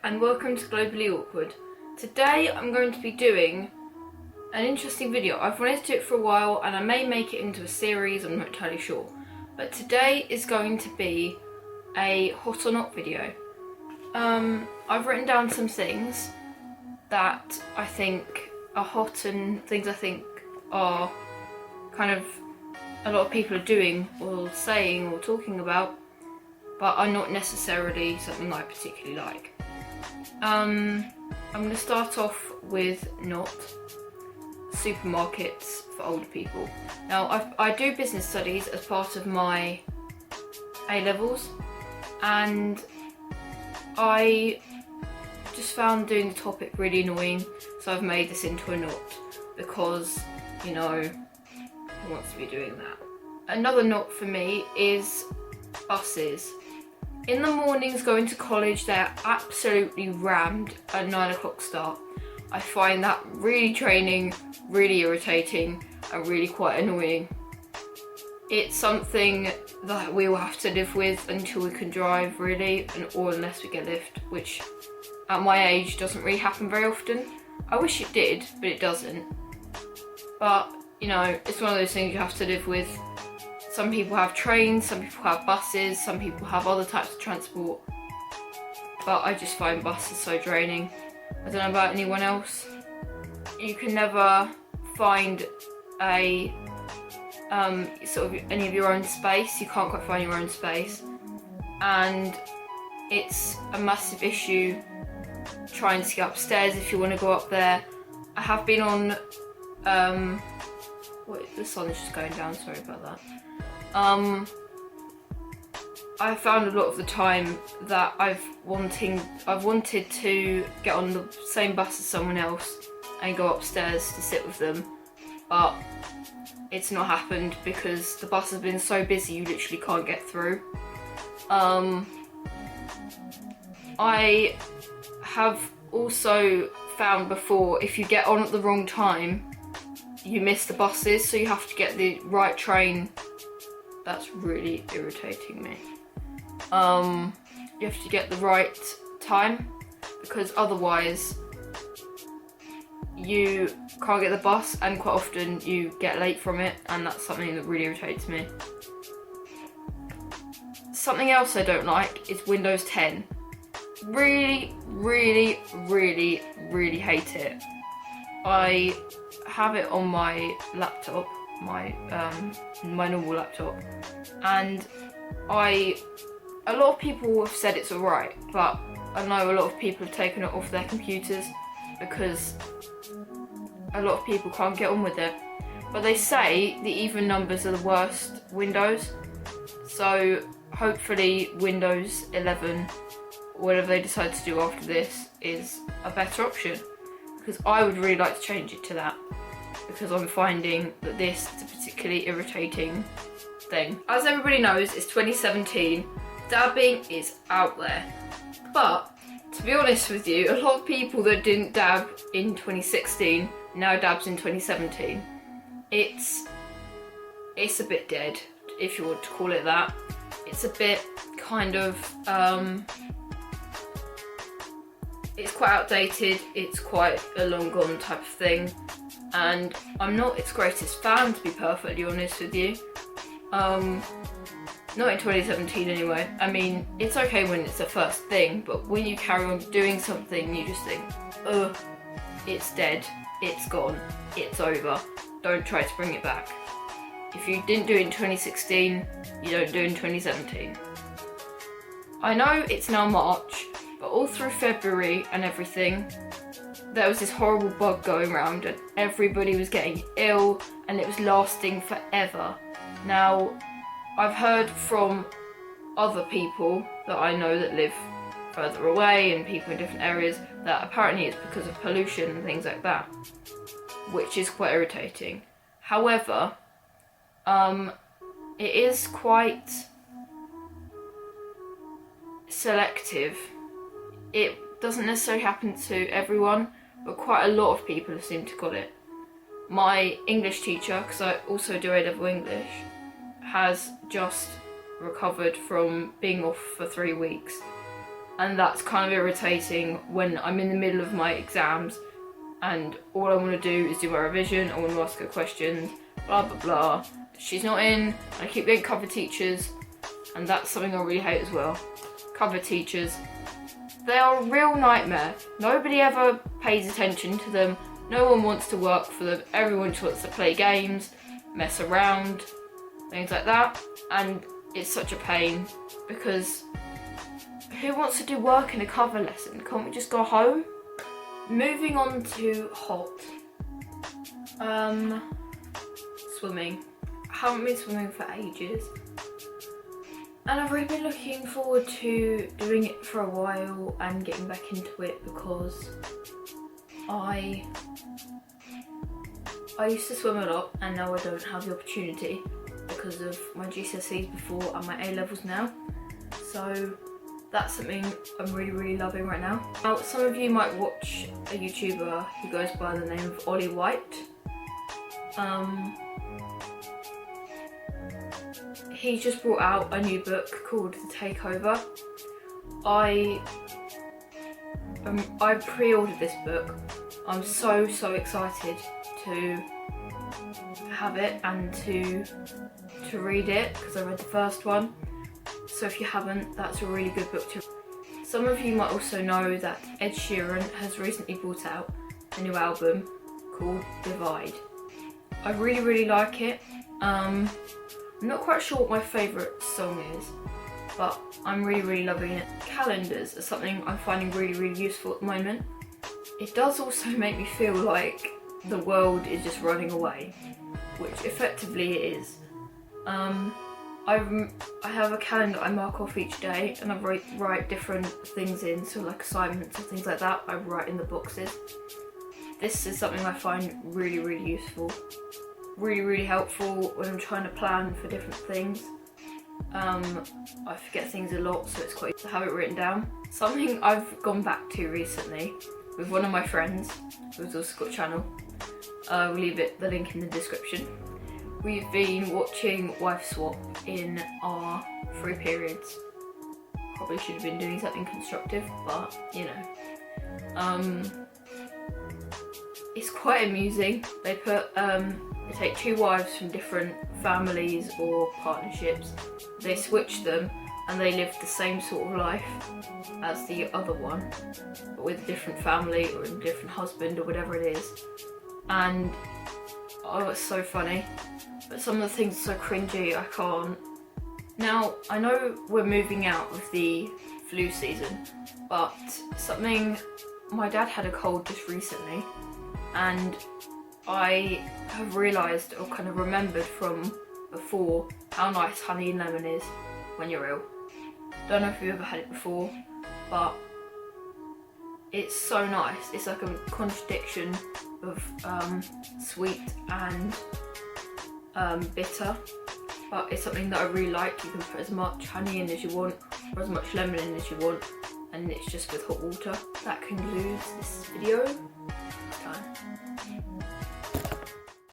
and welcome to Globally Awkward. Today I'm going to be doing an interesting video. I've wanted to do it for a while and I may make it into a series, I'm not entirely sure. But today is going to be a hot or not video. I've written down some things that I think are hot and things I think are kind of a lot of people are doing or saying or talking about, but are not necessarily something I particularly like. I'm going to start off with not supermarkets for older people. Now, I do business studies as part of my A-levels, and I just found doing the topic really annoying, so I've made this into a not, because, you know, who wants to be doing that? Another not for me is buses. In the mornings going to college, they're absolutely rammed at 9 o'clock start. I find that really draining, really irritating, and really quite annoying. It's something that we will have to live with until we can drive, really, or unless we get a lift, which at my age doesn't really happen very often. I wish it did, but it doesn't. But, you know, it's one of those things you have to live with. Some people have trains, some people have buses, some people have other types of transport. But I just find buses so draining. I don't know about anyone else. You can never find a sort of any of your own space. You can't quite find your own space. And it's a massive issue trying to get upstairs if you want to go up there. I have been on, wait, the sun is just going down, sorry about that. I found a lot of the time that I've wanted to get on the same bus as someone else and go upstairs to sit with them, but it's not happened because the bus has been so busy you literally can't get through. I have also found before, if you get on at the wrong time, you miss the buses, so you have to get the right train. That's really irritating me. You have to get the right time, because otherwise you can't get the bus, and quite often you get late from it, and that's something that really irritates me. Something else I don't like is Windows 10. Really, really, really, really hate it. I have it on my laptop, my normal laptop, and a lot of people have said it's alright, but I know a lot of people have taken it off their computers because a lot of people can't get on with it. But they say the even numbers are the worst Windows, so hopefully Windows 11, whatever they decide to do after this, is a better option, because I would really like to change it to that, because I'm finding that this is a particularly irritating thing. As everybody knows, it's 2017, dabbing is out there. But, to be honest with you, a lot of people that didn't dab in 2016 now dabs in 2017. It's a bit dead, if you want to call it that. It's a bit kind of, it's quite outdated, it's quite a long gone type of thing. And I'm not its greatest fan, to be perfectly honest with you. Not in 2017 anyway. I mean, it's okay when it's the first thing, but when you carry on doing something, you just think, ugh, it's dead, it's gone, it's over. Don't try to bring it back. If you didn't do it in 2016, you don't do it in 2017. I know it's now March, but all through February and everything, there was this horrible bug going around and everybody was getting ill and it was lasting forever. Now, I've heard from other people that I know that live further away and people in different areas that apparently it's because of pollution and things like that, which is quite irritating. However, it is quite selective. It doesn't necessarily happen to everyone, but quite a lot of people seem to got it. My English teacher, because I also do A-level English, has just recovered from being off for 3 weeks, and that's kind of irritating when I'm in the middle of my exams and all I want to do is do my revision, I want to ask her questions, blah blah blah. She's not in, I keep getting cover teachers, and that's something I really hate as well. Cover teachers. They are a real nightmare. Nobody ever pays attention to them. No one wants to work for them. Everyone just wants to play games, mess around, things like that. And it's such a pain because who wants to do work in a cover lesson? Can't we just go home? Moving on to hot. Swimming. I haven't been swimming for ages. And I've really been looking forward to doing it for a while and getting back into it because I used to swim a lot and now I don't have the opportunity because of my GCSEs before and my A-levels now. So that's something I'm really loving right now. Now some of you might watch a YouTuber who goes by the name of Ollie White. He just brought out a new book called The Takeover. I pre-ordered this book. I'm so excited to have it and to read it because I read the first one. So if you haven't, that's a really good book to read. Some of you might also know that Ed Sheeran has recently brought out a new album called Divide. I really like it. I'm not quite sure what my favourite song is, but I'm really loving it. Calendars are something I'm finding really useful at the moment. It does also make me feel like the world is just running away, which effectively it is. I have a calendar I mark off each day and I write different things in, so like assignments and things like that I write in the boxes. This is something I find really useful. Really helpful when I'm trying to plan for different things. I forget things a lot, so it's quite to have it written down. Something I've gone back to recently with one of my friends who's also got a channel. We'll leave the link in the description. We've been watching Wife Swap in our free periods. Probably should have been doing something constructive, but you know. It's quite amusing. They take two wives from different families or partnerships, they switch them and they live the same sort of life as the other one, but with a different family or a different husband or whatever it is. And oh, it's so funny, but some of the things are so cringy, I can't. Now, I know we're moving out of the flu season, but my dad had a cold just recently, and I have realised or kind of remembered from before how nice honey and lemon is when you're ill. Don't know if you've ever had it before, but it's so nice. It's like a contradiction of sweet and bitter, but it's something that I really like. You can put as much honey in as you want or as much lemon in as you want, and it's just with hot water. That concludes this video.